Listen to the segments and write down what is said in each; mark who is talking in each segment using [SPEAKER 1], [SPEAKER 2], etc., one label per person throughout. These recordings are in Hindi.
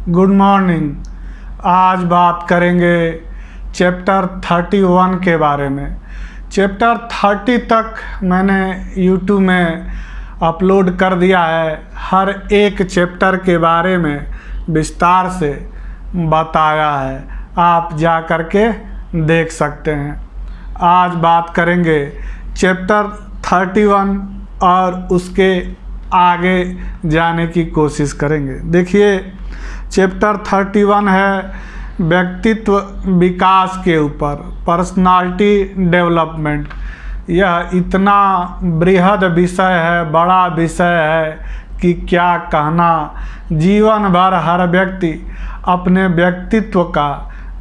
[SPEAKER 1] Good morning. आज बात करेंगे चैप्टर 31 के बारे में। चैप्टर 30 तक मैंने यूट्यूब में अपलोड कर दिया है। हर एक चैप्टर के बारे में विस्तार से बताया है, आप जा कर के देख सकते हैं। आज बात करेंगे चैप्टर 31 और उसके आगे जाने की कोशिश करेंगे। देखिए, चैप्टर 31 है व्यक्तित्व विकास के ऊपर, पर्सनालिटी डेवलपमेंट। यह इतना बृहद विषय है, बड़ा विषय है कि क्या कहना। जीवन भर हर व्यक्ति अपने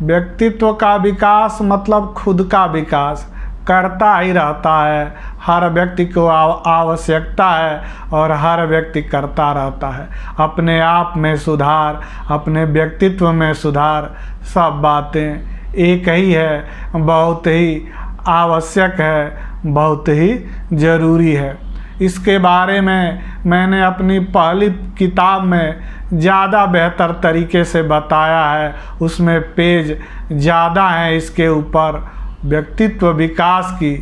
[SPEAKER 1] व्यक्तित्व का विकास मतलब खुद का विकास करता ही रहता है। हर व्यक्ति को आवश्यकता है और हर व्यक्ति करता रहता है। अपने आप में सुधार, अपने व्यक्तित्व में सुधार, सब बातें एक ही है, बहुत ही आवश्यक है, बहुत ही ज़रूरी है। इसके बारे में मैंने अपनी पहली किताब में ज़्यादा बेहतर तरीके से बताया है। उसमें पेज ज़्यादा हैं इसके ऊपर। व्यक्तित्व विकास की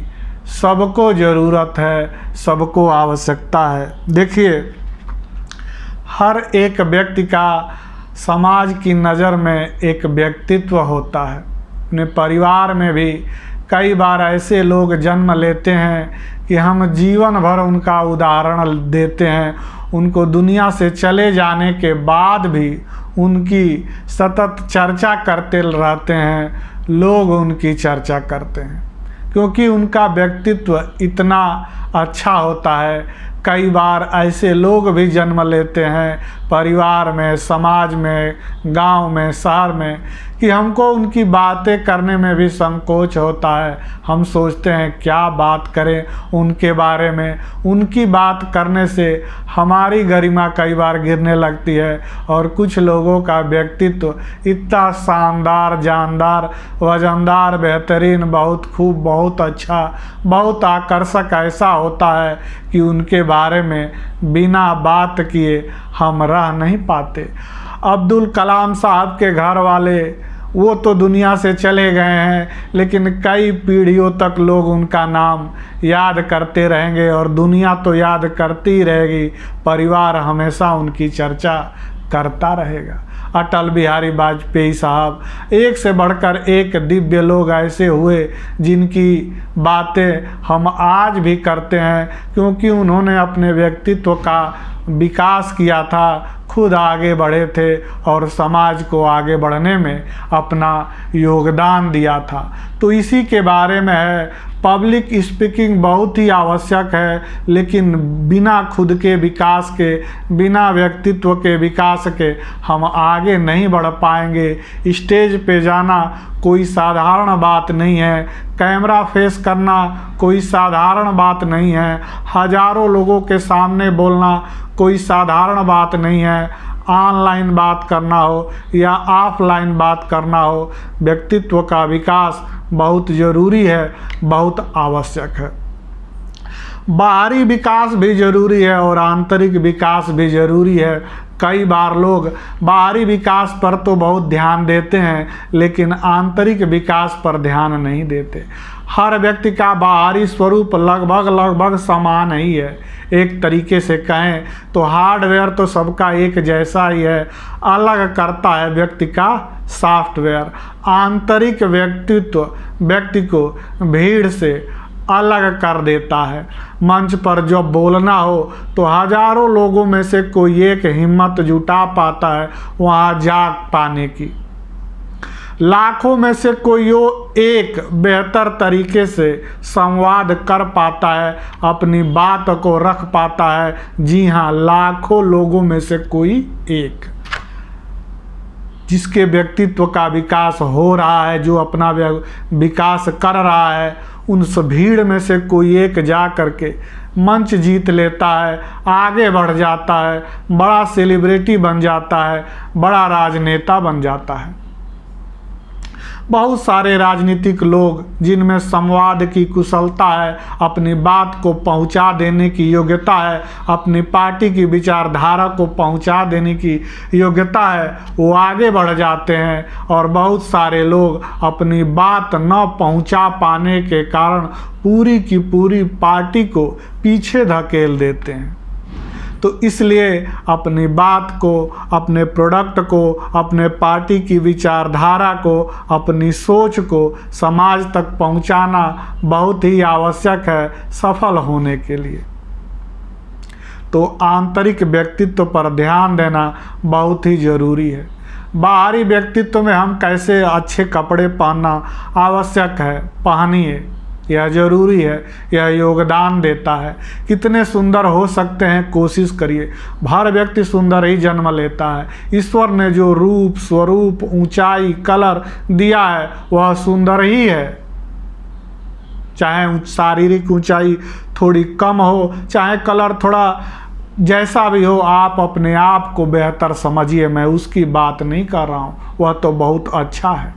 [SPEAKER 1] सबको ज़रूरत है, सबको आवश्यकता है। देखिए, हर एक व्यक्ति का समाज की नज़र में एक व्यक्तित्व होता है। अपने परिवार में भी कई बार ऐसे लोग जन्म लेते हैं कि हम जीवन भर उनका उदाहरण देते हैं। उनको दुनिया से चले जाने के बाद भी उनकी सतत चर्चा करते रहते हैं। लोग उनकी चर्चा करते हैं क्योंकि उनका व्यक्तित्व इतना अच्छा होता है। कई बार ऐसे लोग भी जन्म लेते हैं परिवार में, समाज में, गांव में, शहर में कि हमको उनकी बातें करने में भी संकोच होता है। हम सोचते हैं क्या बात करें उनके बारे में। उनकी बात करने से हमारी गरिमा कई बार गिरने लगती है। और कुछ लोगों का व्यक्तित्व इतना शानदार, जानदार, वजनदार, बेहतरीन, बहुत खूब, बहुत अच्छा, बहुत आकर्षक ऐसा होता है कि उनके बारे में बिना बात किए हम रह नहीं पाते। अब्दुल कलाम साहब के घर वाले, वो तो दुनिया से चले गए हैं, लेकिन कई पीढ़ियों तक लोग उनका नाम याद करते रहेंगे और दुनिया तो याद करती ही रहेगी। परिवार हमेशा उनकी चर्चा करता रहेगा। अटल बिहारी वाजपेयी साहब, एक से बढ़कर एक दिव्य लोग ऐसे हुए जिनकी बातें हम आज भी करते हैं क्योंकि उन्होंने अपने व्यक्तित्व का विकास किया था, खुद आगे बढ़े थे और समाज को आगे बढ़ने में अपना योगदान दिया था। तो इसी के बारे में है। पब्लिक स्पीकिंग बहुत ही आवश्यक है, लेकिन बिना खुद के विकास के, बिना व्यक्तित्व के विकास के हम आगे नहीं बढ़ पाएंगे। स्टेज पे जाना कोई साधारण बात नहीं है। कैमरा फेस करना कोई साधारण बात नहीं है। हजारों लोगों के सामने बोलना कोई साधारण बात नहीं है। ऑनलाइन बात करना हो या ऑफलाइन बात करना हो, व्यक्तित्व का विकास बहुत ज़रूरी है, बहुत आवश्यक है। बाहरी विकास भी ज़रूरी है और आंतरिक विकास भी ज़रूरी है। कई बार लोग बाहरी विकास पर तो बहुत ध्यान देते हैं, लेकिन आंतरिक विकास पर ध्यान नहीं देते। हर व्यक्ति का बाहरी स्वरूप लगभग समान ही है। एक तरीके से कहें तो हार्डवेयर तो सबका एक जैसा ही है, अलग करता है व्यक्ति का सॉफ्टवेयर। आंतरिक व्यक्तित्व व्यक्ति को भीड़ से अलग कर देता है। मंच पर जब बोलना हो तो हजारों लोगों में से कोई एक हिम्मत जुटा पाता है वहाँ जा पाने की। लाखों में से कोई एक बेहतर तरीके से संवाद कर पाता है, अपनी बात को रख पाता है। जी हाँ, लाखों लोगों में से कोई एक जिसके व्यक्तित्व का विकास हो रहा है, जो अपना विकास कर रहा है, उन भीड़ में से कोई एक जा करके मंच जीत लेता है, आगे बढ़ जाता है, बड़ा सेलिब्रिटी बन जाता है, बड़ा राजनेता बन जाता है। बहुत सारे राजनीतिक लोग जिनमें संवाद की कुशलता है, अपनी बात को पहुंचा देने की योग्यता है, अपनी पार्टी की विचारधारा को पहुंचा देने की योग्यता है, वो आगे बढ़ जाते हैं। और बहुत सारे लोग अपनी बात न पहुंचा पाने के कारण पूरी की पूरी पार्टी को पीछे धकेल देते हैं। तो इसलिए अपनी बात को, अपने प्रोडक्ट को, अपने पार्टी की विचारधारा को, अपनी सोच को समाज तक पहुंचाना बहुत ही आवश्यक है सफल होने के लिए। तो आंतरिक व्यक्तित्व पर ध्यान देना बहुत ही ज़रूरी है। बाहरी व्यक्तित्व में हम कैसे अच्छे कपड़े पहनना आवश्यक है, पहनिए, यह ज़रूरी है, यह योगदान देता है। कितने सुंदर हो सकते हैं कोशिश करिए। हर व्यक्ति सुंदर ही जन्म लेता है। ईश्वर ने जो रूप, स्वरूप, ऊंचाई, कलर दिया है वह सुंदर ही है। चाहे शारीरिक ऊंचाई थोड़ी कम हो, चाहे कलर थोड़ा जैसा भी हो, आप अपने आप को बेहतर समझिए। मैं उसकी बात नहीं कर रहा हूँ, वह तो बहुत अच्छा है।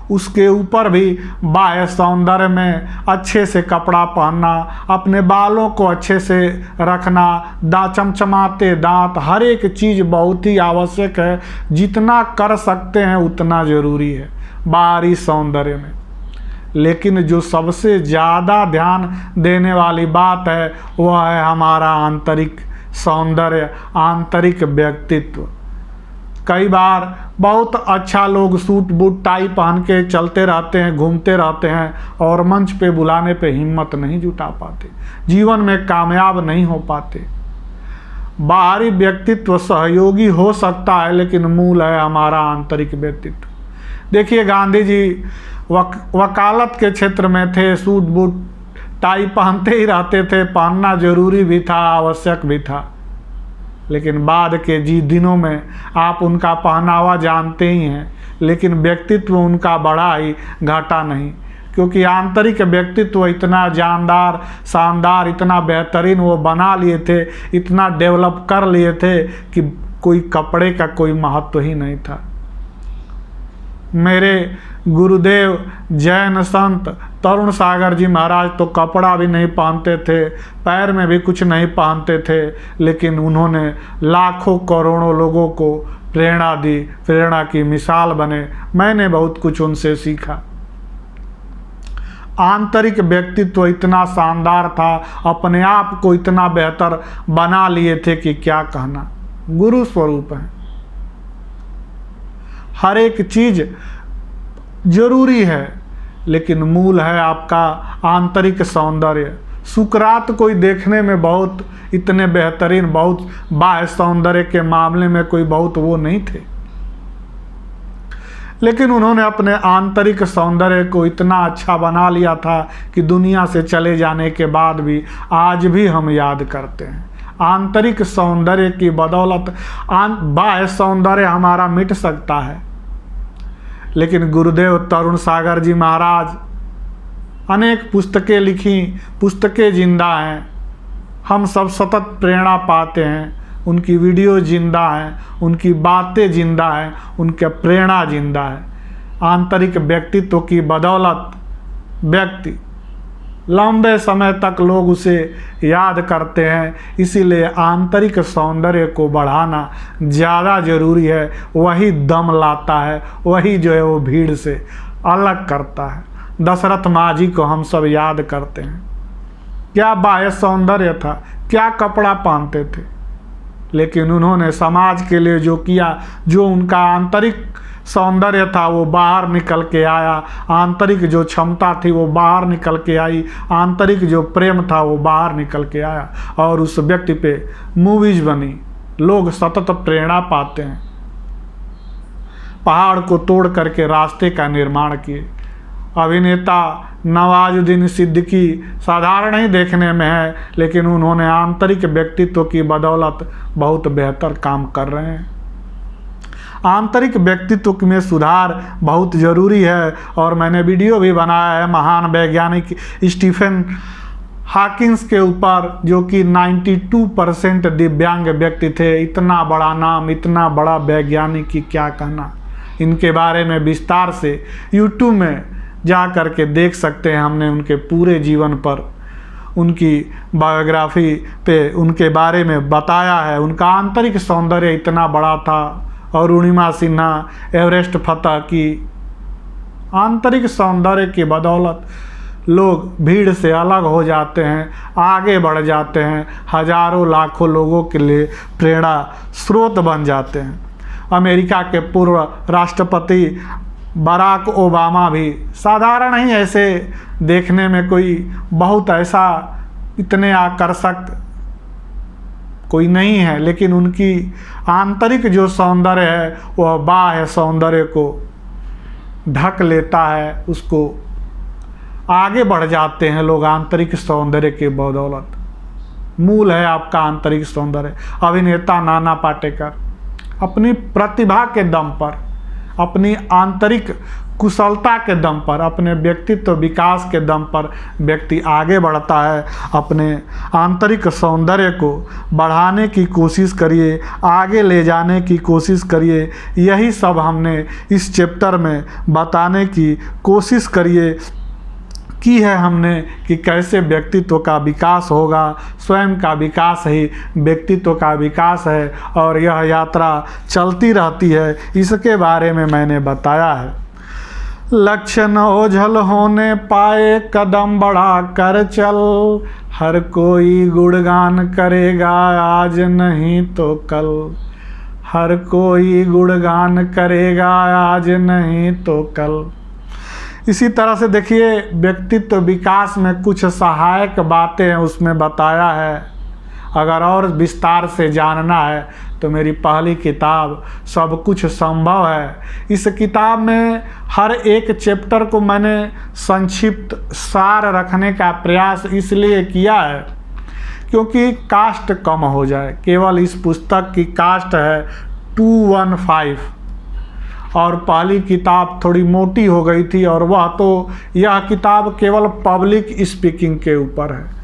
[SPEAKER 1] उसके ऊपर भी बाह्य सौंदर्य में अच्छे से कपड़ा पहनना, अपने बालों को अच्छे से रखना, चमचमाते दांत, हर एक चीज़ बहुत ही आवश्यक है। जितना कर सकते हैं उतना ज़रूरी है बाहरी सौंदर्य में। लेकिन जो सबसे ज़्यादा ध्यान देने वाली बात है वह है हमारा आंतरिक सौंदर्य, आंतरिक व्यक्तित्व। कई बार बहुत अच्छा लोग सूट बूट टाई पहन के चलते रहते हैं, घूमते रहते हैं और मंच पे बुलाने पे हिम्मत नहीं जुटा पाते, जीवन में कामयाब नहीं हो पाते। बाहरी व्यक्तित्व सहयोगी हो सकता है लेकिन मूल है हमारा आंतरिक व्यक्तित्व। देखिए गांधी जी वकालत के क्षेत्र में थे, सूट बूट टाई पहनते ही रहते थे, पहनना जरूरी भी था, आवश्यक भी था। लेकिन बाद के दिनों में आप उनका पहनावा जानते ही हैं, लेकिन व्यक्तित्व उनका बड़ा ही घटा नहीं, क्योंकि आंतरिक व्यक्तित्व इतना जानदार, शानदार, इतना बेहतरीन वो बना लिए थे, इतना डेवलप कर लिए थे कि कोई कपड़े का कोई महत्व ही नहीं था। मेरे गुरुदेव जैन संत तरुण सागर जी महाराज तो कपड़ा भी नहीं पहनते थे, पैर में भी कुछ नहीं पहनते थे, लेकिन उन्होंने लाखों करोड़ों लोगों को प्रेरणा दी, प्रेरणा की मिसाल बने। मैंने बहुत कुछ उनसे सीखा। आंतरिक व्यक्तित्व इतना शानदार था, अपने आप को इतना बेहतर बना लिए थे कि क्या कहना। गुरु स्वरूप है। हर एक चीज़ जरूरी है, लेकिन मूल है आपका आंतरिक सौंदर्य। सुकरात कोई देखने में बहुत इतने बेहतरीन, बहुत बाह्य सौंदर्य के मामले में कोई बहुत वो नहीं थे, लेकिन उन्होंने अपने आंतरिक सौंदर्य को इतना अच्छा बना लिया था कि दुनिया से चले जाने के बाद भी आज भी हम याद करते हैं। आंतरिक सौंदर्य की बदौलत बाह्य सौंदर्य हमारा मिट सकता है, लेकिन गुरुदेव तरुण सागर जी महाराज अनेक पुस्तकें लिखी, पुस्तकें जिंदा हैं, हम सब सतत प्रेरणा पाते हैं। उनकी वीडियो जिंदा हैं, उनकी बातें जिंदा हैं, उनका प्रेरणा जिंदा है। आंतरिक व्यक्तित्व की बदौलत व्यक्ति लंबे समय तक लोग उसे याद करते हैं, इसीलिए आंतरिक सौंदर्य को बढ़ाना ज़्यादा ज़रूरी है। वही दम लाता है, वही जो है वो भीड़ से अलग करता है। दशरथ मांझी को हम सब याद करते हैं, क्या बाह्य सौंदर्य था, क्या कपड़ा पहनते थे, लेकिन उन्होंने समाज के लिए जो किया, जो उनका आंतरिक सौंदर्य था वो बाहर निकल के आया, आंतरिक जो क्षमता थी वो बाहर निकल के आई, आंतरिक जो प्रेम था वो बाहर निकल के आया और उस व्यक्ति पे मूवीज बनी, लोग सतत प्रेरणा पाते हैं। पहाड़ को तोड़ करके रास्ते का निर्माण किए। अभिनेता नवाजुद्दीन सिद्दीकी साधारण ही देखने में है, लेकिन उन्होंने आंतरिक व्यक्तित्व की बदौलत बहुत बेहतर काम कर रहे हैं। आंतरिक व्यक्तित्व में सुधार बहुत ज़रूरी है और मैंने वीडियो भी बनाया है महान वैज्ञानिक स्टीफन हॉकिंस के ऊपर, जो कि 92% दिव्यांग व्यक्ति थे। इतना बड़ा नाम, इतना बड़ा वैज्ञानिक की क्या कहना। इनके बारे में विस्तार से यूट्यूब में जा कर के देख सकते हैं। हमने उनके पूरे जीवन पर, उनकी बायोग्राफी पे उनके बारे में बताया है। उनका आंतरिक सौंदर्य इतना बड़ा था। और अरुणिमा सिन्हा एवरेस्ट फतह की आंतरिक सौंदर्य की बदौलत लोग भीड़ से अलग हो जाते हैं, आगे बढ़ जाते हैं, हजारों लाखों लोगों के लिए प्रेरणा स्रोत बन जाते हैं। अमेरिका के पूर्व राष्ट्रपति बराक ओबामा भी साधारण ही ऐसे देखने में कोई बहुत ऐसा इतने आकर्षक कोई नहीं है, लेकिन उनकी आंतरिक जो सौंदर्य है वह बाह्य सौंदर्य को ढक लेता है, उसको आगे बढ़ जाते हैं लोग आंतरिक सौंदर्य के बदौलत। मूल है आपका आंतरिक सौंदर्य। अभिनेता नाना पाटेकर अपनी प्रतिभा के दम पर, अपनी आंतरिक कुशलता के दम पर, अपने व्यक्तित्व विकास के दम पर व्यक्ति आगे बढ़ता है। अपने आंतरिक सौंदर्य को बढ़ाने की कोशिश करिए, आगे ले जाने की कोशिश करिए। यही सब हमने इस चैप्टर में बताने की कोशिश की है हमने कि कैसे व्यक्तित्व का विकास होगा। स्वयं का विकास ही व्यक्तित्व का विकास है और यह यात्रा चलती रहती है, इसके बारे में मैंने बताया है। लक्ष्य न ओझल होने पाए, कदम बढ़ा कर चल। हर कोई गुणगान करेगा आज नहीं तो कल। हर कोई गुणगान करेगा आज नहीं तो कल। इसी तरह से देखिए, व्यक्तित्व विकास में कुछ सहायक बातें हैं उसमें बताया है। अगर और विस्तार से जानना है तो मेरी पहली किताब सब कुछ संभव है। इस किताब में हर एक चैप्टर को मैंने संक्षिप्त सार रखने का प्रयास इसलिए किया है क्योंकि कास्ट कम हो जाए। केवल इस पुस्तक की कास्ट है 215 और पहली किताब थोड़ी मोटी हो गई थी, और वह तो यह किताब केवल पब्लिक स्पीकिंग के ऊपर है।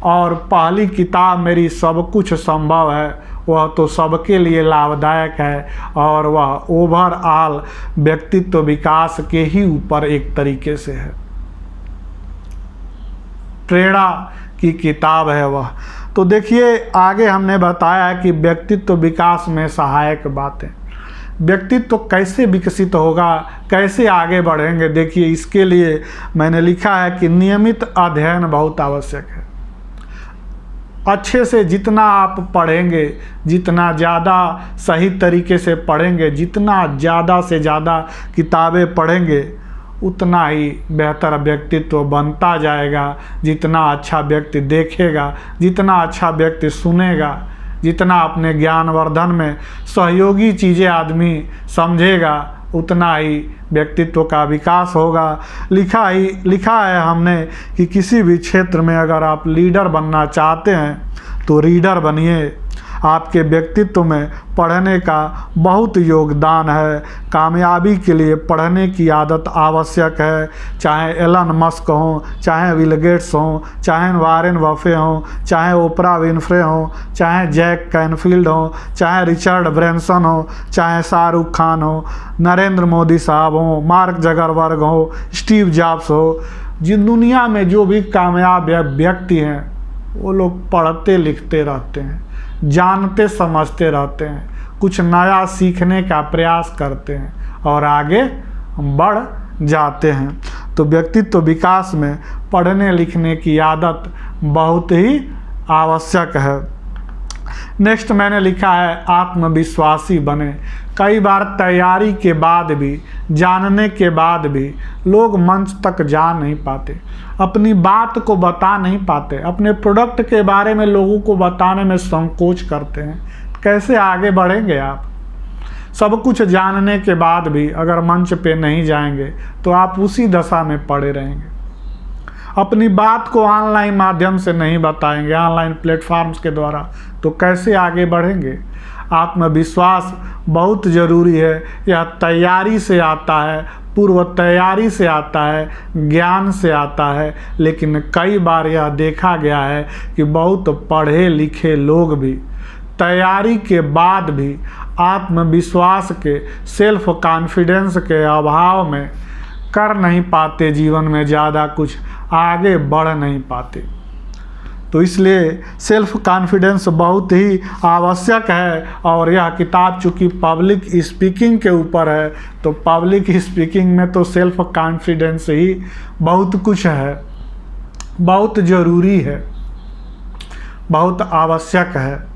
[SPEAKER 1] और पहली किताब मेरी सब कुछ संभव है, वह तो सबके लिए लाभदायक है और वह ओवरऑल व्यक्तित्व विकास के ही ऊपर एक तरीके से है, प्रेरणा की किताब है वह। तो देखिए, आगे हमने बताया कि व्यक्तित्व विकास में सहायक बातें, व्यक्तित्व कैसे विकसित होगा, कैसे आगे बढ़ेंगे। देखिए, इसके लिए मैंने लिखा है कि नियमित अध्ययन बहुत आवश्यक है। अच्छे से जितना आप पढ़ेंगे, जितना ज़्यादा सही तरीके से पढ़ेंगे, जितना ज़्यादा से ज़्यादा किताबें पढ़ेंगे, उतना ही बेहतर व्यक्तित्व बनता जाएगा। जितना अच्छा व्यक्ति देखेगा, जितना अच्छा व्यक्ति सुनेगा, जितना अपने ज्ञानवर्धन में सहयोगी चीज़ें आदमी समझेगा, उतना ही व्यक्तित्व का विकास होगा। लिखा है हमने कि किसी भी क्षेत्र में अगर आप लीडर बनना चाहते हैं तो रीडर बनिए। आपके व्यक्तित्व में पढ़ने का बहुत योगदान है। कामयाबी के लिए पढ़ने की आदत आवश्यक है। चाहे एलन मस्क हों, चाहे बिल गेट्स हों, चाहे वॉरेन बफे हों, चाहे ओपरा विनफ्रे हों, चाहे जैक कैनफील्ड हों, चाहे रिचर्ड ब्रैंसन हो, चाहे शाहरुख खान हो, नरेंद्र मोदी साहब हों, मार्क जगरबर्ग हो, स्टीव जॉब्स हो। जिन दुनिया में जो भी कामयाब व्यक्ति हैं वो लोग पढ़ते लिखते रहते हैं, जानते समझते रहते हैं, कुछ नया सीखने का प्रयास करते हैं और आगे बढ़ जाते हैं। तो व्यक्तित्व विकास में पढ़ने लिखने की आदत बहुत ही आवश्यक है। नेक्स्ट मैंने लिखा है आत्मविश्वासी बने। कई बार तैयारी के बाद भी, जानने के बाद भी लोग मंच तक जा नहीं पाते, अपनी बात को बता नहीं पाते, अपने प्रोडक्ट के बारे में लोगों को बताने में संकोच करते हैं। कैसे आगे बढ़ेंगे आप? सब कुछ जानने के बाद भी अगर मंच पे नहीं जाएंगे तो आप उसी दशा में पड़े रहेंगे। अपनी बात को ऑनलाइन माध्यम से नहीं बताएंगे, ऑनलाइन प्लेटफॉर्म्स के द्वारा, तो कैसे आगे बढ़ेंगे? आत्मविश्वास बहुत ज़रूरी है। यह तैयारी से आता है, पूर्व तैयारी से आता है, ज्ञान से आता है। लेकिन कई बार यह देखा गया है कि बहुत पढ़े लिखे लोग भी तैयारी के बाद भी आत्मविश्वास के, सेल्फ कॉन्फिडेंस के अभाव में कर नहीं पाते, जीवन में ज़्यादा कुछ आगे बढ़ नहीं पाते। तो इसलिए सेल्फ कॉन्फिडेंस बहुत ही आवश्यक है। और यह किताब चूँकि पब्लिक स्पीकिंग के ऊपर है, तो पब्लिक स्पीकिंग में तो सेल्फ कॉन्फिडेंस ही बहुत कुछ है, बहुत ज़रूरी है, बहुत आवश्यक है।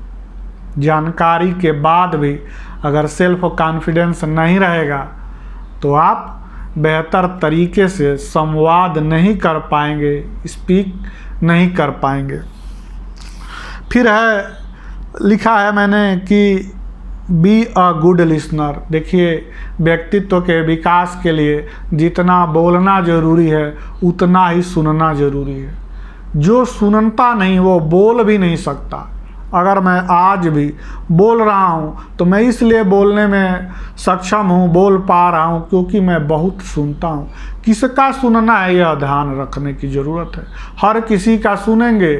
[SPEAKER 1] जानकारी के बाद भी अगर सेल्फ कॉन्फिडेंस नहीं रहेगा तो आप बेहतर तरीके से संवाद नहीं कर पाएंगे, स्पीक नहीं कर पाएंगे। फिर है, लिखा है मैंने कि बी अ गुड लिसनर। देखिए, व्यक्तित्व के विकास के लिए जितना बोलना ज़रूरी है उतना ही सुनना ज़रूरी है। जो सुनता नहीं वो बोल भी नहीं सकता। अगर मैं आज भी बोल रहा हूँ तो मैं इसलिए बोलने में सक्षम हूँ, बोल पा रहा हूँ, क्योंकि मैं बहुत सुनता हूँ। किसका सुनना है यह ध्यान रखने की ज़रूरत है। हर किसी का सुनेंगे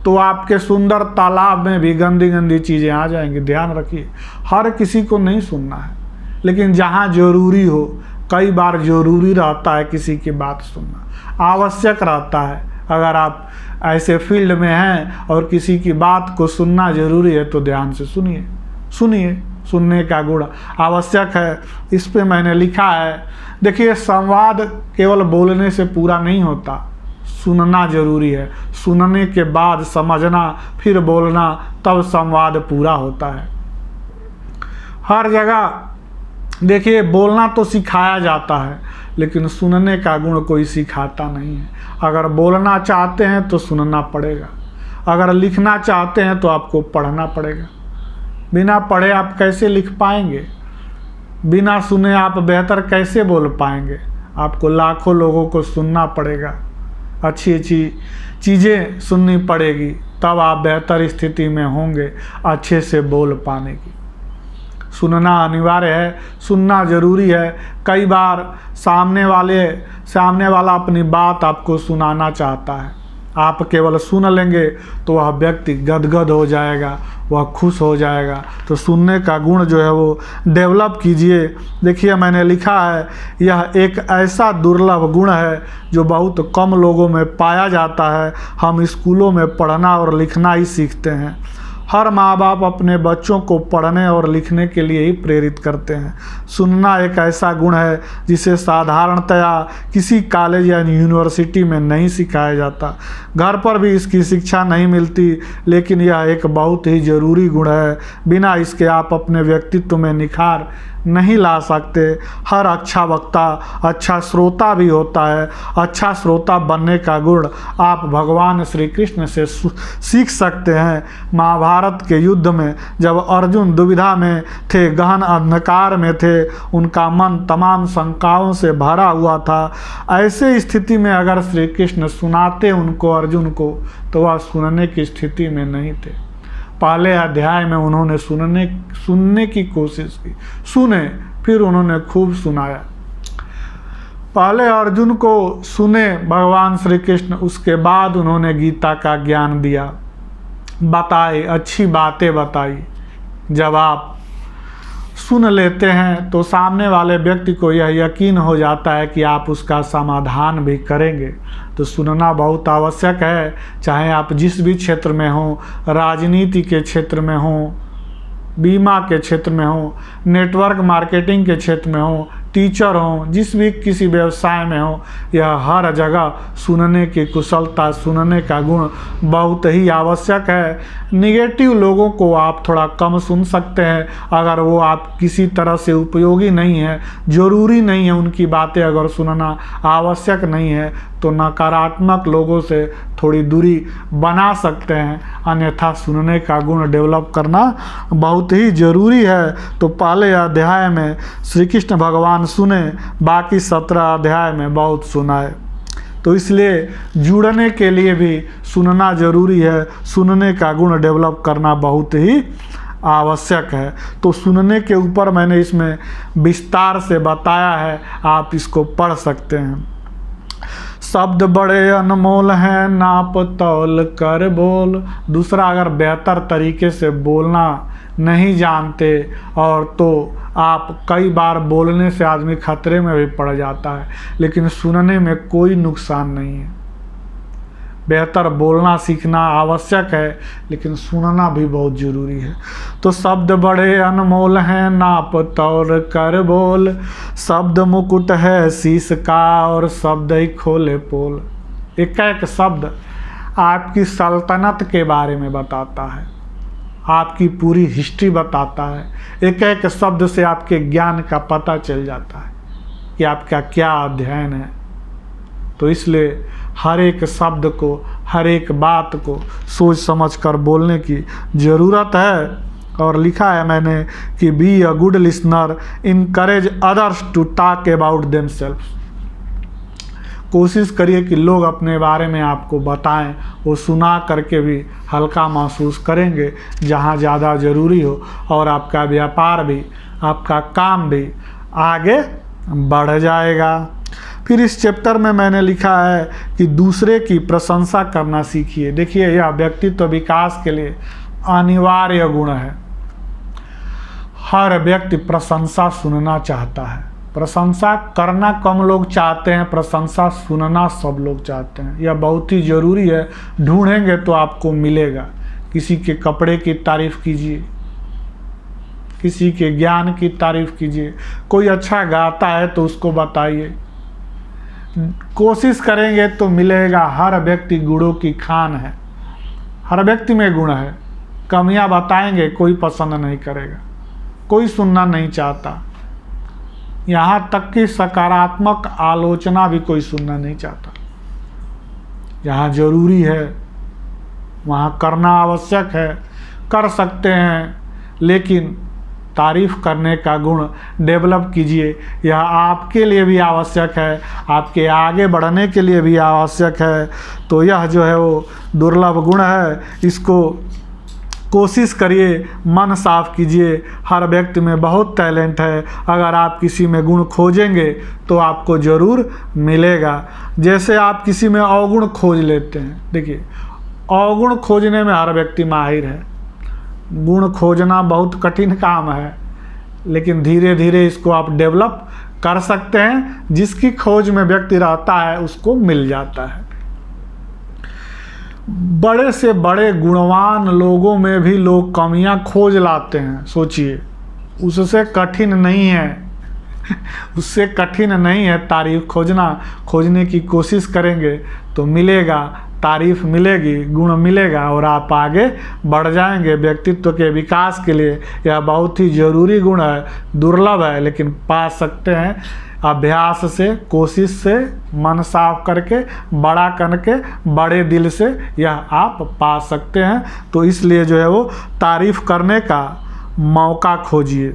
[SPEAKER 1] तो आपके सुंदर तालाब में भी गंदी गंदी चीज़ें आ जाएंगी। ध्यान रखिए, हर किसी को नहीं सुनना है, लेकिन जहाँ ज़रूरी हो, कई बार ज़रूरी रहता है किसी की बात सुनना, आवश्यक रहता है। अगर आप ऐसे फील्ड में हैं और किसी की बात को सुनना ज़रूरी है तो ध्यान से सुनिए। सुनने का गुण आवश्यक है। इस पे मैंने लिखा है, देखिए, संवाद केवल बोलने से पूरा नहीं होता, सुनना ज़रूरी है। सुनने के बाद समझना, फिर बोलना, तब संवाद पूरा होता है। हर जगह देखिए, बोलना तो सिखाया जाता है, लेकिन सुनने का गुण कोई सिखाता नहीं है। अगर बोलना चाहते हैं तो सुनना पड़ेगा, अगर लिखना चाहते हैं तो आपको पढ़ना पड़ेगा। बिना पढ़े आप कैसे लिख पाएंगे? बिना सुने आप बेहतर कैसे बोल पाएंगे? आपको लाखों लोगों को सुनना पड़ेगा, अच्छी अच्छी चीज़ें सुननी पड़ेगी, तब आप बेहतर स्थिति में होंगे अच्छे से बोल पाने की। सुनना अनिवार्य है, सुनना ज़रूरी है। कई बार सामने वाला अपनी बात आपको सुनाना चाहता है, आप केवल सुन लेंगे तो वह व्यक्ति गदगद हो जाएगा, वह खुश हो जाएगा। तो सुनने का गुण जो है वो डेवलप कीजिए। देखिए, मैंने लिखा है, यह एक ऐसा दुर्लभ गुण है जो बहुत कम लोगों में पाया जाता है। हम स्कूलों में पढ़ना और लिखना ही सीखते हैं। हर माँ बाप अपने बच्चों को पढ़ने और लिखने के लिए ही प्रेरित करते हैं। सुनना एक ऐसा गुण है जिसे साधारणतया किसी कॉलेज या यूनिवर्सिटी में नहीं सिखाया जाता। घर पर भी इसकी शिक्षा नहीं मिलती, लेकिन यह एक बहुत ही ज़रूरी गुण है। बिना इसके आप अपने व्यक्तित्व में निखार नहीं ला सकते। हर अच्छा वक्ता अच्छा श्रोता भी होता है। अच्छा श्रोता बनने का गुण आप भगवान श्री कृष्ण से सीख सकते हैं। महाभारत के युद्ध में जब अर्जुन दुविधा में थे, गहन अंधकार में थे, उनका मन तमाम शंकाओं से भरा हुआ था। ऐसे स्थिति में अगर श्री कृष्ण सुनाते उनको, अर्जुन को, तो वह सुनने की स्थिति में नहीं थे। पहले अध्याय में उन्होंने सुनने की कोशिश की, सुने, फिर उन्होंने खूब सुनाया। पहले अर्जुन को सुने भगवान श्री कृष्ण, उसके बाद उन्होंने गीता का ज्ञान दिया, बताए, अच्छी बातें बताई। जब आप सुन लेते हैं तो सामने वाले व्यक्ति को यह यकीन हो जाता है कि आप उसका समाधान भी करेंगे। तो सुनना बहुत आवश्यक है, चाहे आप जिस भी क्षेत्र में हों, राजनीति के क्षेत्र में हों, बीमा के क्षेत्र में हों, नेटवर्क मार्केटिंग के क्षेत्र में हों, टीचर हों, जिस भी किसी व्यवसाय में हो, यह हर जगह सुनने की कुशलता, सुनने का गुण बहुत ही आवश्यक है। निगेटिव लोगों को आप थोड़ा कम सुन सकते हैं, अगर वो आप किसी तरह से उपयोगी नहीं है, ज़रूरी नहीं है उनकी बातें अगर सुनना आवश्यक नहीं है, तो नकारात्मक लोगों से थोड़ी दूरी बना सकते हैं। अन्यथा सुनने का गुण डेवलप करना बहुत ही ज़रूरी है। तो पहले अध्याय में श्री कृष्ण भगवान सुने, बाकी 17 अध्याय में बहुत सुनाए। तो इसलिए जुड़ने के लिए भी सुनना ज़रूरी है, सुनने का गुण डेवलप करना बहुत ही आवश्यक है। तो सुनने के ऊपर मैंने इसमें विस्तार से बताया है, आप इसको पढ़ सकते हैं। शब्द बड़े अनमोल हैं, नाप तौल कर बोल। दूसरा, अगर बेहतर तरीके से बोलना नहीं जानते, और तो आप कई बार बोलने से आदमी खतरे में भी पड़ जाता है, लेकिन सुनने में कोई नुकसान नहीं है। बेहतर बोलना सीखना आवश्यक है, लेकिन सुनना भी बहुत ज़रूरी है। तो शब्द बड़े अनमोल हैं, नाप तौल कर बोल। शब्द मुकुट है शीश का, और शब्द ही खोले पोल। एक एक शब्द आपकी सल्तनत के बारे में बताता है, आपकी पूरी हिस्ट्री बताता है। एक एक शब्द से आपके ज्ञान का पता चल जाता है कि आपका क्या अध्ययन है। तो इसलिए हर एक शब्द को, हर एक बात को सोच समझ कर बोलने की ज़रूरत है। और लिखा है मैंने कि be a good listener, encourage others to talk about themselves. कोशिश करिए कि लोग अपने बारे में आपको बताएं, वो सुना करके भी हल्का महसूस करेंगे जहाँ ज़्यादा ज़रूरी हो, और आपका व्यापार भी, आपका काम भी आगे बढ़ जाएगा। फिर इस चैप्टर में मैंने लिखा है कि दूसरे की प्रशंसा करना सीखिए। देखिए, यह व्यक्तित्व विकास के लिए अनिवार्य गुण है। हर व्यक्ति प्रशंसा सुनना चाहता है। प्रशंसा करना कम लोग चाहते हैं, प्रशंसा सुनना सब लोग चाहते हैं। यह बहुत ही ज़रूरी है। ढूंढेंगे तो आपको मिलेगा। किसी के कपड़े की तारीफ़ कीजिए, किसी के ज्ञान की तारीफ़ कीजिए। कोई अच्छा गाता है तो उसको बताइए। कोशिश करेंगे तो मिलेगा। हर व्यक्ति गुणों की खान है, हर व्यक्ति में गुण है। कमियां बताएंगे कोई पसंद नहीं करेगा, कोई सुनना नहीं चाहता। यहाँ तक कि सकारात्मक आलोचना भी कोई सुनना नहीं चाहता। जहाँ जरूरी है वहाँ करना आवश्यक है, कर सकते हैं, लेकिन तारीफ़ करने का गुण डेवलप कीजिए। यह आपके लिए भी आवश्यक है, आपके आगे बढ़ने के लिए भी आवश्यक है। तो यह जो है वो दुर्लभ गुण है, इसको कोशिश करिए, मन साफ कीजिए। हर व्यक्ति में बहुत टैलेंट है। अगर आप किसी में गुण खोजेंगे तो आपको ज़रूर मिलेगा। जैसे आप किसी में अवगुण खोज लेते हैं, देखिए अवगुण खोजने में हर व्यक्ति माहिर है। गुण खोजना बहुत कठिन काम है, लेकिन धीरे धीरे इसको आप डेवलप कर सकते हैं। जिसकी खोज में व्यक्ति रहता है उसको मिल जाता है। बड़े से बड़े गुणवान लोगों में भी लोग कमियां खोज लाते हैं। सोचिए, उससे कठिन नहीं है उससे कठिन नहीं है तारीफ खोजना। खोजने की कोशिश करेंगे तो मिलेगा, तारीफ मिलेगी, गुण मिलेगा, और आप आगे बढ़ जाएंगे। व्यक्तित्व के विकास के लिए यह बहुत ही ज़रूरी गुण है। दुर्लभ है, लेकिन पा सकते हैं अभ्यास से, कोशिश से, मन साफ करके, बड़ा करके, बड़े दिल से यह आप पा सकते हैं। तो इसलिए जो है वो तारीफ करने का मौका खोजिए।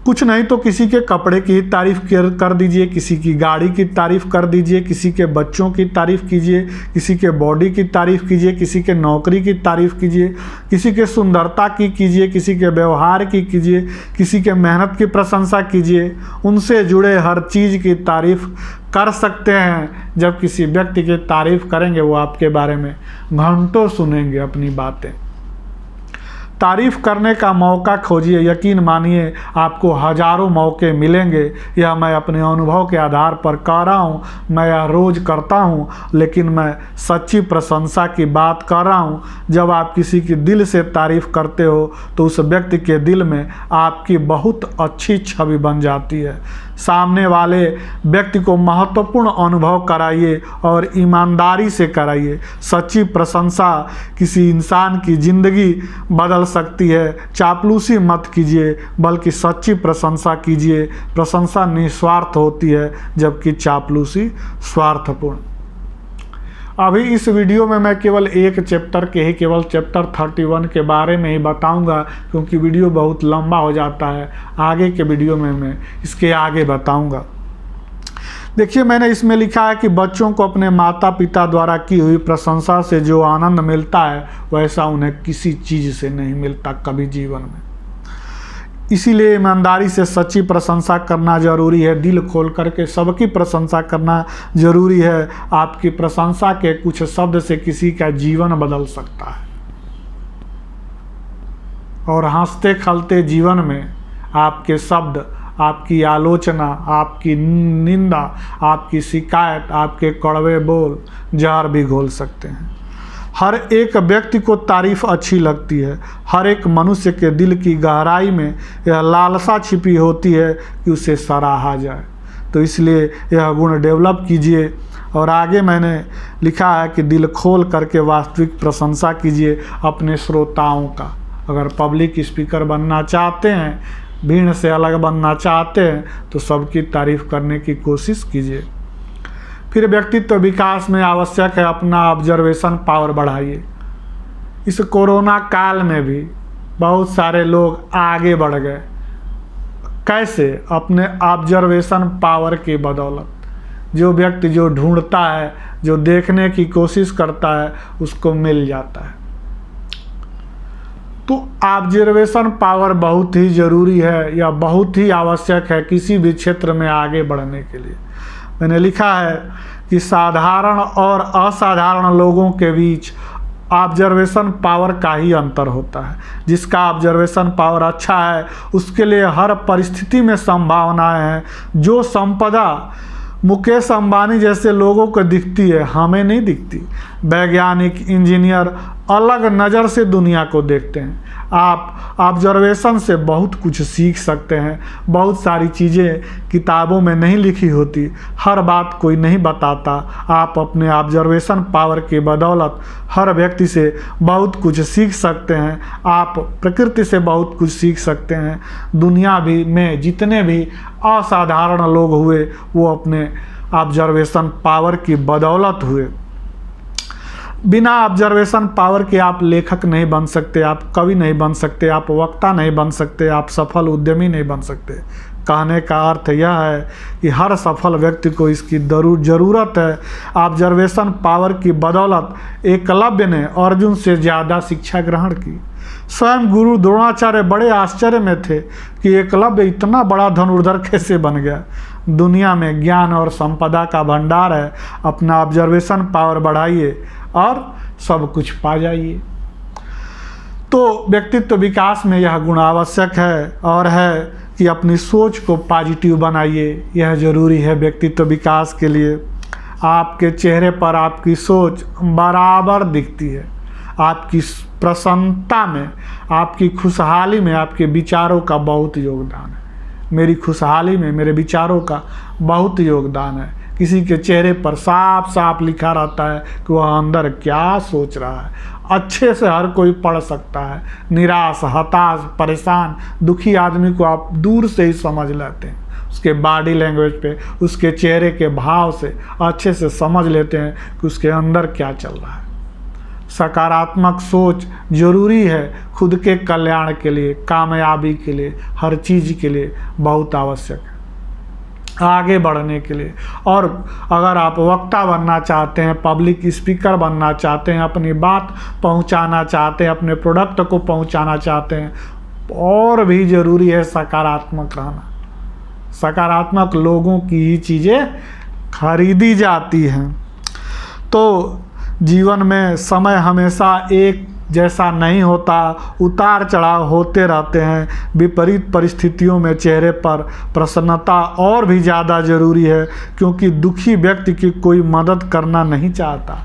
[SPEAKER 1] कुछ नहीं तो किसी के कपड़े की तारीफ़ कर दीजिए, किसी की गाड़ी की तारीफ़ कर दीजिए, किसी के बच्चों की तारीफ़ कीजिए, किसी के बॉडी की तारीफ़ कीजिए, किसी के नौकरी की तारीफ़ कीजिए, किसी के सुंदरता की कीजिए, किसी के व्यवहार की कीजिए, किसी के मेहनत की प्रशंसा कीजिए। उनसे जुड़े हर चीज़ की तारीफ़ कर सकते हैं। जब किसी व्यक्ति की तारीफ़ करेंगे वो आपके बारे में घंटों सुनेंगे अपनी बातें। तारीफ़ करने का मौका खोजिए। यकीन मानिए आपको हज़ारों मौके मिलेंगे। यह मैं अपने अनुभव के आधार पर कह रहा हूँ। मैं यह रोज़ करता हूँ, लेकिन मैं सच्ची प्रशंसा की बात कर रहा हूँ। जब आप किसी की दिल से तारीफ़ करते हो तो उस व्यक्ति के दिल में आपकी बहुत अच्छी छवि बन जाती है। सामने वाले व्यक्ति को महत्वपूर्ण अनुभव कराइए और ईमानदारी से कराइए। सच्ची प्रशंसा किसी इंसान की ज़िंदगी बदल सकती है। चापलूसी मत कीजिए, बल्कि सच्ची प्रशंसा कीजिए। प्रशंसा निस्वार्थ होती है, जबकि चापलूसी स्वार्थपूर्ण। अभी इस वीडियो में मैं केवल एक चैप्टर के ही, केवल चैप्टर 31 के बारे में ही बताऊंगा, क्योंकि वीडियो बहुत लंबा हो जाता है। आगे के वीडियो में मैं इसके आगे बताऊंगा। देखिए, मैंने इसमें लिखा है कि बच्चों को अपने माता पिता द्वारा की हुई प्रशंसा से जो आनंद मिलता है वैसा उन्हें किसी चीज़ से नहीं मिलता कभी जीवन में। इसीलिए ईमानदारी से सच्ची प्रशंसा करना ज़रूरी है। दिल खोल करके सबकी प्रशंसा करना ज़रूरी है। आपकी प्रशंसा के कुछ शब्द से किसी का जीवन बदल सकता है। और हंसते खेलते जीवन में आपके शब्द, आपकी आलोचना, आपकी निंदा, आपकी शिकायत, आपके कड़वे बोल जहर भी घोल सकते हैं। हर एक व्यक्ति को तारीफ अच्छी लगती है। हर एक मनुष्य के दिल की गहराई में यह लालसा छिपी होती है कि उसे सराहा जाए। तो इसलिए यह गुण डेवलप कीजिए। और आगे मैंने लिखा है कि दिल खोल करके वास्तविक प्रशंसा कीजिए अपने श्रोताओं का। अगर पब्लिक स्पीकर बनना चाहते हैं, भीड़ से अलग बनना चाहते हैं, तो सबकी तारीफ करने की कोशिश कीजिए। फिर व्यक्तित्व विकास में आवश्यक है अपना ऑब्जर्वेशन पावर बढ़ाइए। इस कोरोना काल में भी बहुत सारे लोग आगे बढ़ गए। कैसे? अपने ऑब्जर्वेशन पावर की बदौलत। जो व्यक्ति जो ढूंढता है, जो देखने की कोशिश करता है, उसको मिल जाता है। तो ऑब्जर्वेशन पावर बहुत ही ज़रूरी है या बहुत ही आवश्यक है किसी भी क्षेत्र में आगे बढ़ने के लिए। मैंने लिखा है कि साधारण और असाधारण लोगों के बीच ऑब्जर्वेशन पावर का ही अंतर होता है। जिसका ऑब्जर्वेशन पावर अच्छा है उसके लिए हर परिस्थिति में संभावनाएं हैं। जो संपदा मुकेश अंबानी जैसे लोगों को दिखती है, हमें नहीं दिखती। वैज्ञानिक, इंजीनियर अलग नज़र से दुनिया को देखते हैं। आप ऑब्जर्वेशन से बहुत कुछ सीख सकते हैं। बहुत सारी चीज़ें किताबों में नहीं लिखी होती, हर बात कोई नहीं बताता। आप अपने ऑब्जर्वेशन पावर की बदौलत हर व्यक्ति से बहुत कुछ सीख सकते हैं। आप प्रकृति से बहुत कुछ सीख सकते हैं। दुनिया भी में जितने भी असाधारण लोग हुए वो अपने ऑब्जर्वेशन पावर की बदौलत हुए। बिना ऑब्जर्वेशन पावर के आप लेखक नहीं बन सकते, आप कवि नहीं बन सकते, आप वक्ता नहीं बन सकते, आप सफल उद्यमी नहीं बन सकते। कहने का अर्थ यह है कि हर सफल व्यक्ति को इसकी ज़रूरत है। ऑब्जर्वेशन पावर की बदौलत एकलव्य ने अर्जुन से ज़्यादा शिक्षा ग्रहण की। स्वयं गुरु द्रोणाचार्य बड़े आश्चर्य में थे कि एकलव्य इतना बड़ा धनुर्धर कैसे बन गया। दुनिया में ज्ञान और संपदा का भंडार है। अपना ऑब्जर्वेशन पावर बढ़ाइए और सब कुछ पा जाइए। तो व्यक्तित्व विकास में यह गुण आवश्यक है और है कि अपनी सोच को पॉजिटिव बनाइए। यह ज़रूरी है व्यक्तित्व विकास के लिए। आपके चेहरे पर आपकी सोच बराबर दिखती है। आपकी प्रसन्नता में, आपकी खुशहाली में आपके विचारों का बहुत योगदान है। मेरी खुशहाली में मेरे विचारों का बहुत योगदान है। किसी के चेहरे पर साफ साफ लिखा रहता है कि वह अंदर क्या सोच रहा है। अच्छे से हर कोई पढ़ सकता है। निराश, हताश, परेशान, दुखी आदमी को आप दूर से ही समझ लेते हैं। उसके बॉडी लैंग्वेज पे, उसके चेहरे के भाव से अच्छे से समझ लेते हैं कि उसके अंदर क्या चल रहा है। सकारात्मक सोच जरूरी है खुद के कल्याण के लिए, कामयाबी के लिए, हर चीज़ के लिए बहुत आवश्यक है आगे बढ़ने के लिए। और अगर आप वक्ता बनना चाहते हैं, पब्लिक स्पीकर बनना चाहते हैं, अपनी बात पहुंचाना चाहते हैं, अपने प्रोडक्ट को पहुंचाना चाहते हैं, और भी ज़रूरी है सकारात्मक रहना। सकारात्मक लोगों की ही चीज़ें खरीदी जाती हैं। तो जीवन में समय हमेशा एक जैसा नहीं होता, उतार चढ़ाव होते रहते हैं। विपरीत परिस्थितियों में चेहरे पर प्रसन्नता और भी ज़्यादा ज़रूरी है, क्योंकि दुखी व्यक्ति की कोई मदद करना नहीं चाहता।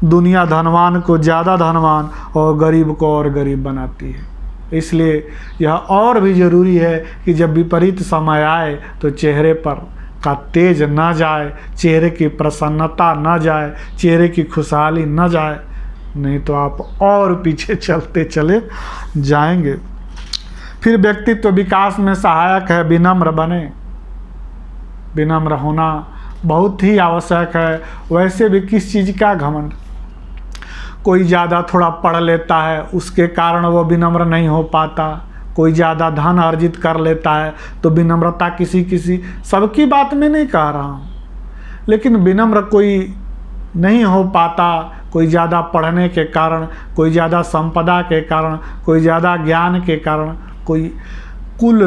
[SPEAKER 1] दुनिया धनवान को ज़्यादा धनवान और गरीब को और गरीब बनाती है। इसलिए यह और भी ज़रूरी है कि जब विपरीत समय आए तो चेहरे पर का तेज न जाए, चेहरे की प्रसन्नता न जाए, चेहरे की खुशहाली न जाए, नहीं तो आप और पीछे चलते चले जाएंगे। फिर व्यक्तित्व विकास में सहायक है विनम्र बने। विनम्र होना बहुत ही आवश्यक है। वैसे भी किस चीज़ का घमंड। कोई ज़्यादा थोड़ा पढ़ लेता है, उसके कारण वो विनम्र नहीं हो पाता। कोई ज़्यादा धन अर्जित कर लेता है तो विनम्रता किसी सबकी बात में नहीं कह रहा हूँ, लेकिन विनम्र कोई नहीं हो पाता। कोई ज़्यादा पढ़ने के कारण, कोई ज़्यादा संपदा के कारण, कोई ज़्यादा ज्ञान के कारण, कोई मूल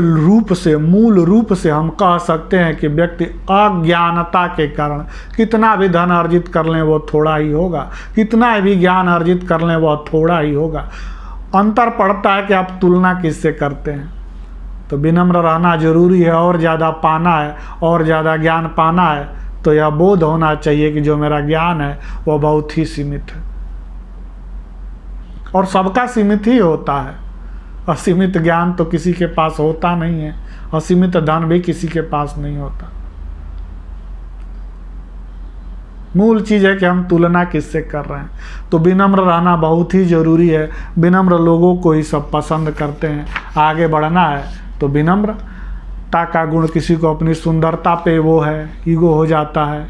[SPEAKER 1] रूप से हम कह सकते हैं कि व्यक्ति अज्ञानता के कारण कितना भी धन अर्जित कर लें वो थोड़ा ही होगा, कितना भी ज्ञान अर्जित कर लें वो थोड़ा ही होगा। अंतर पड़ता है कि आप तुलना किससे करते हैं। तो विनम्र रहना जरूरी है। और ज़्यादा पाना है, और ज़्यादा ज्ञान पाना है, तो यह बोध होना चाहिए कि जो मेरा ज्ञान है वह बहुत ही सीमित है, और सबका सीमित ही होता है। असीमित ज्ञान तो किसी के पास होता नहीं है, असीमित धन भी किसी के पास नहीं होता। मूल चीज़ है कि हम तुलना किससे कर रहे हैं। तो विनम्र रहना बहुत ही ज़रूरी है। विनम्र लोगों को ही सब पसंद करते हैं। आगे बढ़ना है तो विनम्रता का गुण, किसी को अपनी सुंदरता पे वो है, ईगो हो जाता है,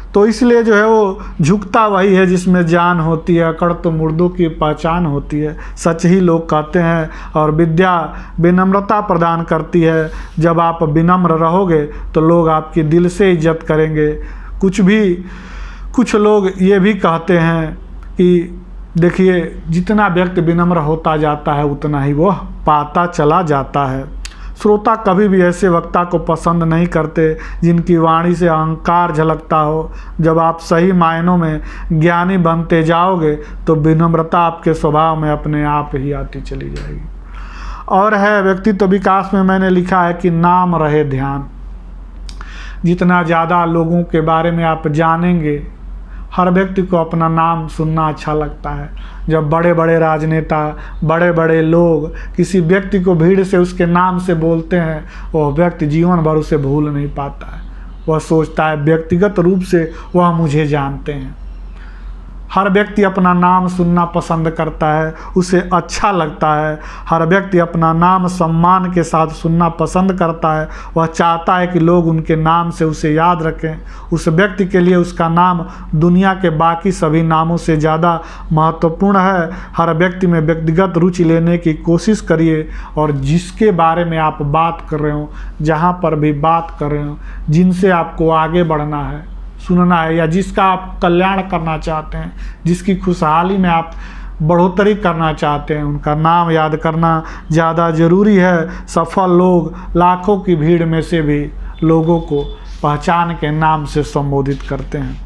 [SPEAKER 1] तो इसलिए जो है वो झुकता वही है जिसमें जान होती है, अकड़ तो मुर्दों की पहचान होती है, सच ही लोग कहते हैं। और विद्या विनम्रता प्रदान करती है। जब आप विनम्र रहोगे तो लोग आपकी दिल से इज्जत करेंगे। कुछ लोग ये भी कहते हैं कि देखिए, जितना व्यक्ति विनम्र होता जाता है उतना ही वह पाता चला जाता है। श्रोता कभी भी ऐसे वक्ता को पसंद नहीं करते जिनकी वाणी से अहंकार झलकता हो। जब आप सही मायनों में ज्ञानी बनते जाओगे तो विनम्रता आपके स्वभाव में अपने आप ही आती चली जाएगी। और है व्यक्तित्व विकास में मैंने लिखा है कि नाम रहे ध्यान। जितना ज़्यादा लोगों के बारे में आप जानेंगे, हर व्यक्ति को अपना नाम सुनना अच्छा लगता है। जब बड़े बड़े राजनेता, बड़े बड़े लोग किसी व्यक्ति को भीड़ से उसके नाम से बोलते हैं, वह व्यक्ति जीवन भर उसे भूल नहीं पाता है। वह सोचता है व्यक्तिगत रूप से वह मुझे जानते हैं। हर व्यक्ति अपना नाम सुनना पसंद करता है, उसे अच्छा लगता है। हर व्यक्ति अपना नाम सम्मान के साथ सुनना पसंद करता है। वह चाहता है कि लोग उनके नाम से उसे याद रखें। उस व्यक्ति के लिए उसका नाम दुनिया के बाकी सभी नामों से ज़्यादा महत्वपूर्ण है। हर व्यक्ति में व्यक्तिगत रुचि लेने की कोशिश करिए, और जिसके बारे में आप बात कर रहे हो, जहाँ पर भी बात कर रहे हो, जिनसे आपको आगे बढ़ना है, सुनना है, या जिसका आप कल्याण करना चाहते हैं, जिसकी खुशहाली में आप बढ़ोतरी करना चाहते हैं, उनका नाम याद करना ज़्यादा ज़रूरी है। सफल लोग लाखों की भीड़ में से भी लोगों को पहचान के नाम से संबोधित करते हैं।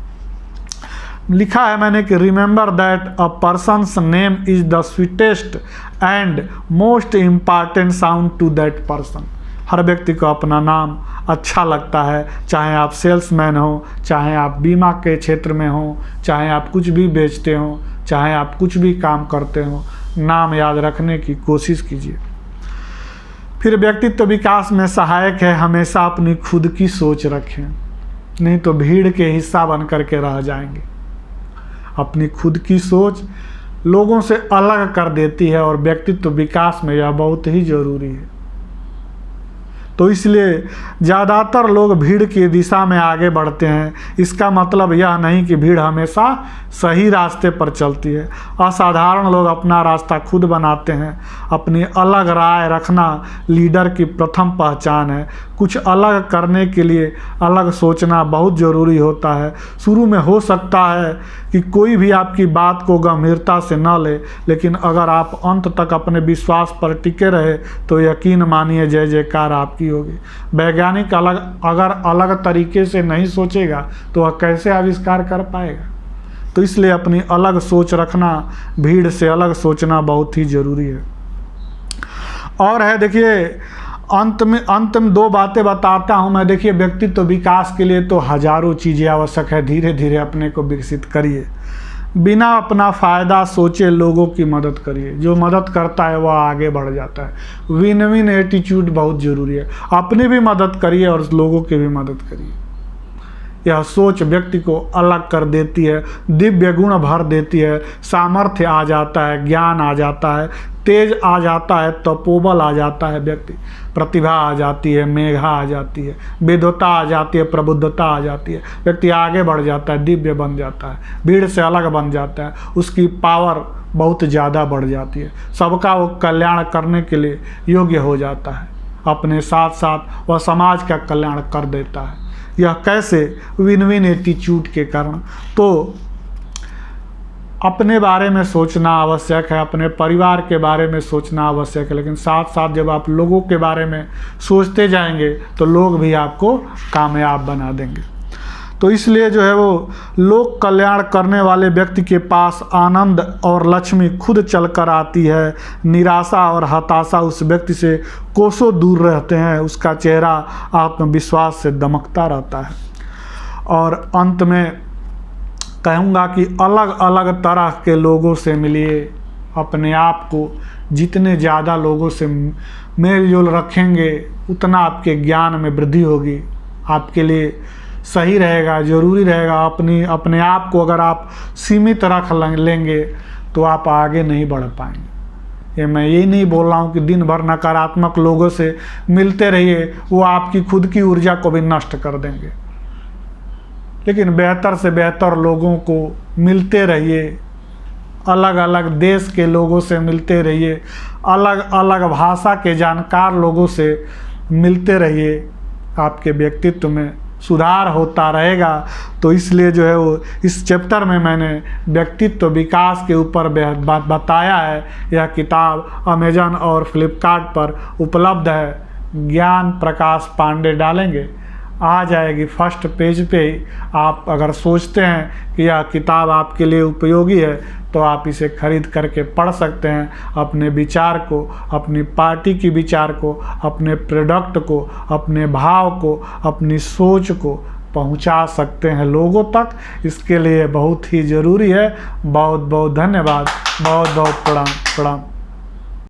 [SPEAKER 1] लिखा है मैंने कि remember that a person's name is the sweetest and most important sound to that person. हर व्यक्ति को अपना नाम अच्छा लगता है, चाहे आप सेल्समैन हो, चाहे आप बीमा के क्षेत्र में हो, चाहे आप कुछ भी बेचते हो, चाहे आप कुछ भी काम करते हो, नाम याद रखने की कोशिश कीजिए। फिर व्यक्तित्व विकास में सहायक है हमेशा अपनी खुद की सोच रखें, नहीं तो भीड़ के हिस्सा बन करके रह जाएंगे। अपनी खुद की सोच लोगों से अलग कर देती है, और व्यक्तित्व विकास में यह बहुत ही ज़रूरी है। तो इसलिए ज़्यादातर लोग भीड़ की दिशा में आगे बढ़ते हैं। इसका मतलब यह नहीं कि भीड़ हमेशा सही रास्ते पर चलती है। असाधारण लोग अपना रास्ता खुद बनाते हैं। अपनी अलग राय रखना लीडर की प्रथम पहचान है। कुछ अलग करने के लिए अलग सोचना बहुत ज़रूरी होता है। शुरू में हो सकता है कि कोई भी आपकी बात को गंभीरता से न ले, लेकिन अगर आप अंत तक अपने विश्वास पर टिके रहे तो यकीन मानिए जय जयकार आपकी होगी। वैज्ञानिक अगर अलग तरीके से नहीं सोचेगा तो वह कैसे आविष्कार कर पाएगा। तो इसलिए अपनी अलग सोच रखना, भीड़ से अलग सोचना बहुत ही ज़रूरी है। और है देखिए, अंत में दो बातें बताता हूँ मैं। देखिए, व्यक्तित्व विकास के लिए तो हजारों चीज़ें आवश्यक है। धीरे धीरे अपने को विकसित करिए, बिना अपना फ़ायदा सोचे लोगों की मदद करिए। जो मदद करता है वह आगे बढ़ जाता है। विन विन एटीट्यूड बहुत ज़रूरी है। अपनी भी मदद करिए और लोगों की भी मदद करिए। यह सोच व्यक्ति को अलग कर देती है, दिव्य गुण भर देती है, सामर्थ्य आ जाता है, ज्ञान आ जाता है, तेज आ जाता है, तपोबल आ जाता है व्यक्ति, प्रतिभा आ जाती है, मेघा आ जाती है, विद्वता आ जाती है, प्रबुद्धता आ जाती है। व्यक्ति आगे बढ़ जाता है, दिव्य बन जाता है, भीड़ से अलग बन जाता है, उसकी पावर बहुत ज़्यादा बढ़ जाती है, सबका वो कल्याण करने के लिए योग्य हो जाता है। अपने साथ साथ वह समाज का कल्याण कर देता है। यह कैसे? विन विन एटीट्यूड के कारण। तो अपने बारे में सोचना आवश्यक है, अपने परिवार के बारे में सोचना आवश्यक है, लेकिन साथ साथ जब आप लोगों के बारे में सोचते जाएंगे तो लोग भी आपको कामयाब बना देंगे। तो इसलिए जो है वो लोक कल्याण करने वाले व्यक्ति के पास आनंद और लक्ष्मी खुद चल कर आती है। निराशा और हताशा उस व्यक्ति से कोसों दूर रहते हैं, उसका चेहरा आत्मविश्वास से दमकता रहता है। और अंत में कहूँगा कि अलग अलग तरह के लोगों से मिलिए। अपने आप को जितने ज़्यादा लोगों से मेल जोल रखेंगे उतना आपके ज्ञान में वृद्धि होगी, आपके लिए सही रहेगा, ज़रूरी रहेगा। अपने आप को अगर आप सीमित रख लेंगे तो आप आगे नहीं बढ़ पाएंगे। मैं यही नहीं बोल रहा हूँ कि दिन भर नकारात्मक लोगों से मिलते रहिए, वो आपकी खुद की ऊर्जा को भी नष्ट कर देंगे। लेकिन बेहतर से बेहतर लोगों को मिलते रहिए, अलग अलग देश के लोगों से मिलते रहिए, अलग अलग भाषा के जानकार लोगों से मिलते रहिए, आपके व्यक्तित्व में सुधार होता रहेगा। तो इसलिए जो है वो इस चैप्टर में मैंने व्यक्तित्व विकास के ऊपर बताया है। यह किताब अमेजन और फ्लिपकार्ट पर उपलब्ध है। ज्ञान प्रकाश पांडे डालेंगे आ जाएगी फर्स्ट पेज पे ही। आप अगर सोचते हैं कि यह किताब आपके लिए उपयोगी है तो आप इसे खरीद करके पढ़ सकते हैं। अपने विचार को, अपनी पार्टी की विचार को, अपने प्रोडक्ट को, अपने भाव को, अपनी सोच को पहुंचा सकते हैं लोगों तक। इसके लिए बहुत ही ज़रूरी है। बहुत बहुत धन्यवाद, बहुत बहुत प्रणाम।